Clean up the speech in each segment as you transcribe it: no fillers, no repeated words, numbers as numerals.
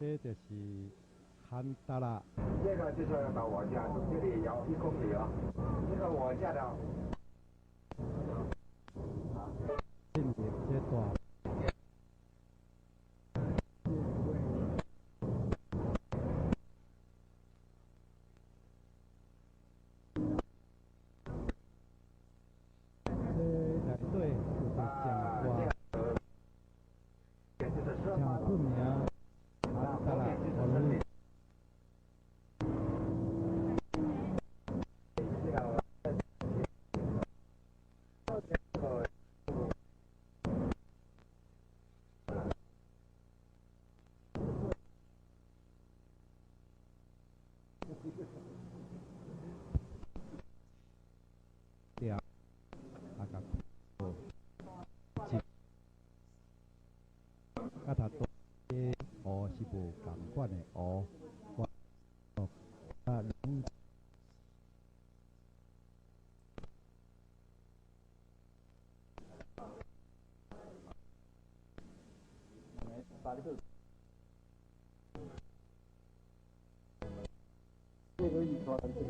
这就是汉达拉。这个就是要到我家，这里有1公里哦。这个我家的。进入这段。对，就是讲话。讲出名，汉达拉，我们。对啊，啊个，是，啊他多些湖是无共款的湖，啊人。这个遗传，这个。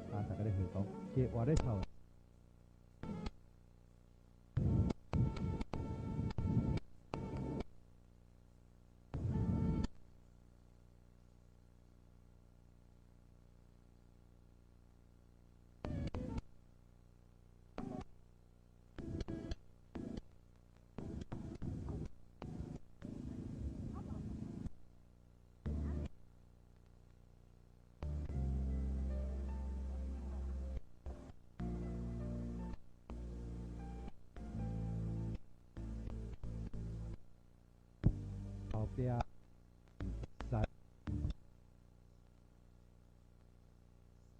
大家咧去讲，计划咧头。后壁在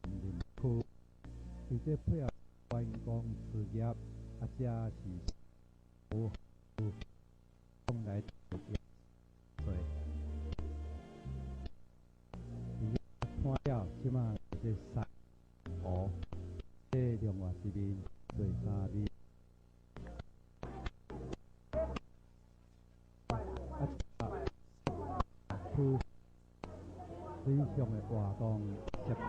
林区，伊这配合观光事业，啊，这是有用来对，伊看了即马这山湖，这另外一面对3面。水上的活动设备。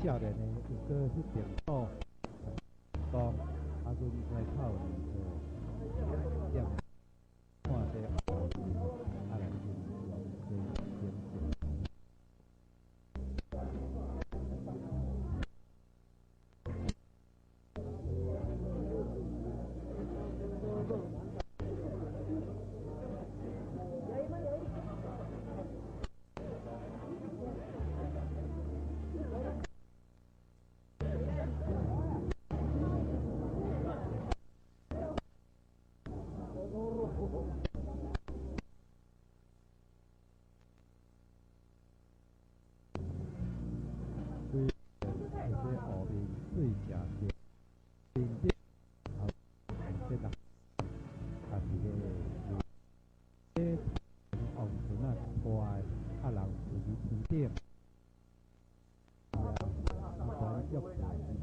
少年的有个迄边岛，讲啊，阮在靠点看这啊来大诶，人就去天顶，管约是这。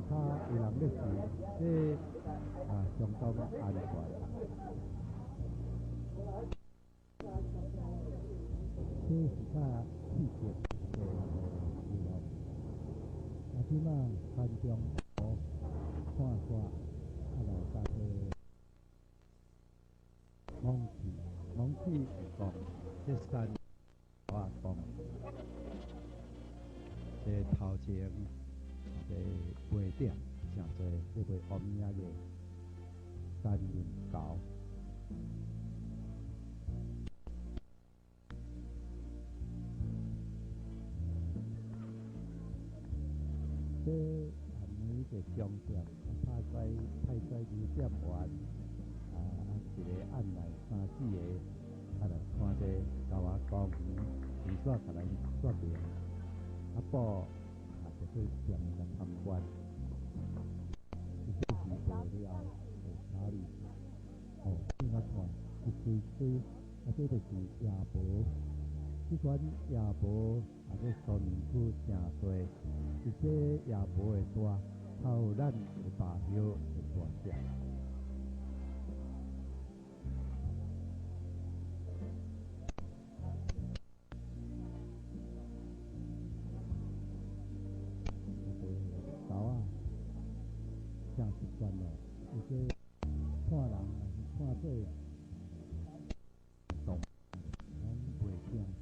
下骹有人咧试，这相当安全。这是较细节的娱乐。即马山中看煞，就甲蒙起是讲，这山讲，这头前这饭点诚多，这卖乌面仔个山林糕。这下暝个商店，派出2点完，一个按来3、4个，来看这高华公园，时煞甲咱说明，补就去上来参观。这是过了查理，你看一堆堆，这就是夜婆。这款夜婆这说明区诚多，而且夜婆会大，靠咱的大叶会大只。狗诚习惯了，而且看人也是看做动，拢袂惊啥。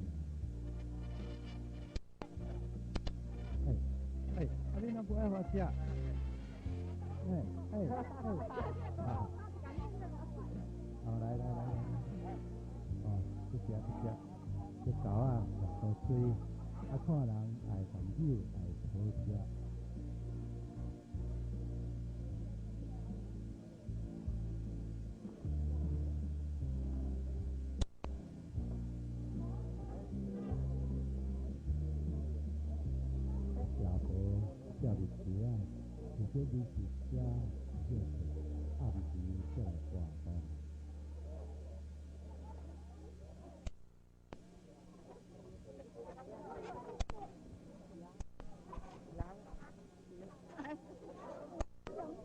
你若不爱好食？来，这只，这狗上好吹，看人爱烦恼，爱好食。夜婆食日时而且你是食热暗时才来挂单。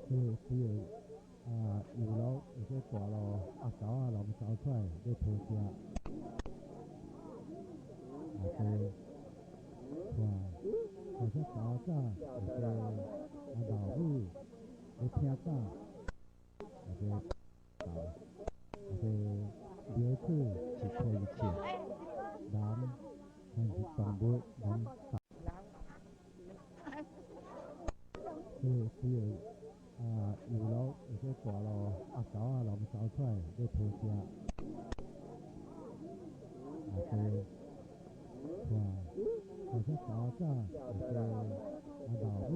只有有路或者大路狗拢走出来咧讨食，或者狗仔或者老母咧听讲，或者了解一切，人还是动物拢只有有路或者大路狗拢走出来咧讨食，或者狗仔或者老母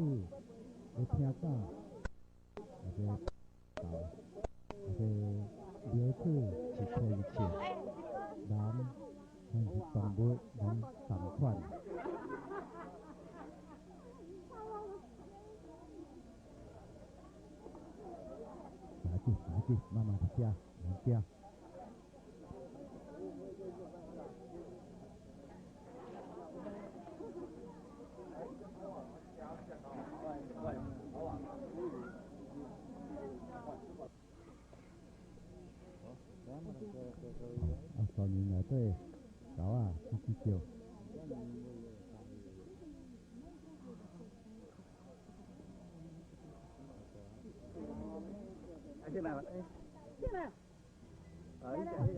咧听讲，或者了解一切，人还是动物拢同款。来去，慢慢吃，慢吃。山林内底狗吱叫。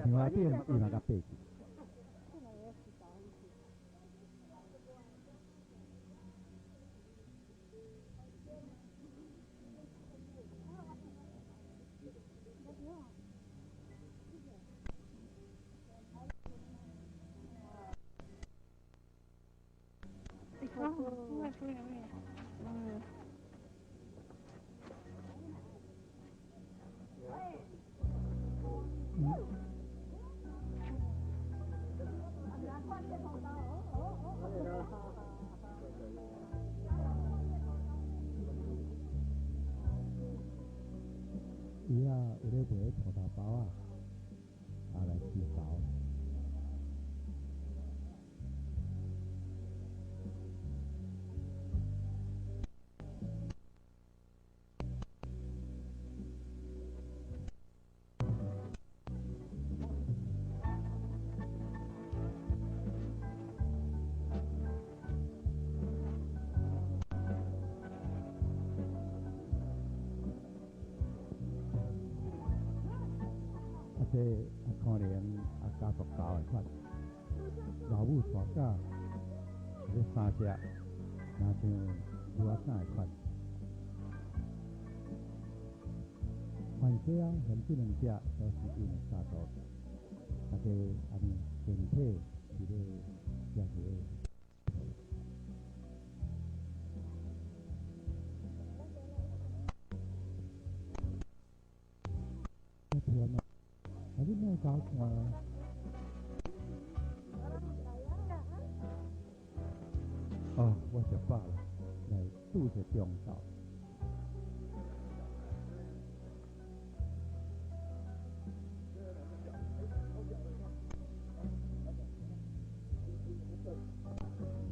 青蛙店伊嘛甲爬去。有咧卖土豆包啊，来试包。这可能家族教的款，老母大家这三只，若像牛仔衫的款，凡西像这两只都是因为家族，大家安尼整体是咧食个。天哪！你莫搞看。哦，我食饱了，来拄着中昼。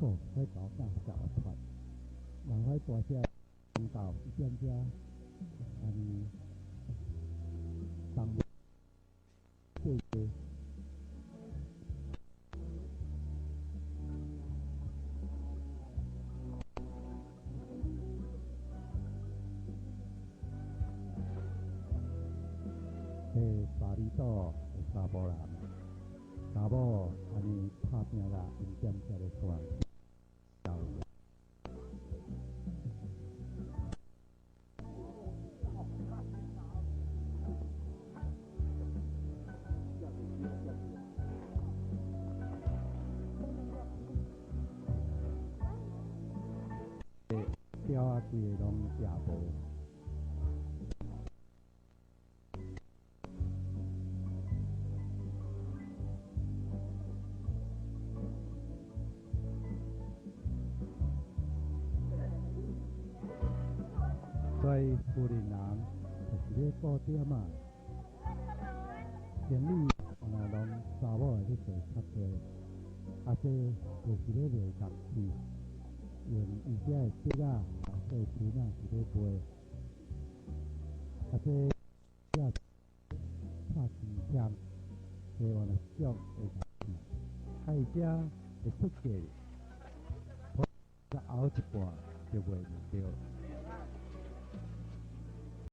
哦，海搞大小团，人海大些中昼一点只，当对对。巴厘岛的查甫人，查某安尼拍拼啦，因点食咧看。雕啊，规个拢食无。所以富人就是咧顾点啊，生意拢查某的咧做较多，这就是咧卖东西，用伊遮的竹啊、做钱啊是咧卖，这也拍钱枪，希望来种会东西，伊遮会出价，熬一半就卖唔掉。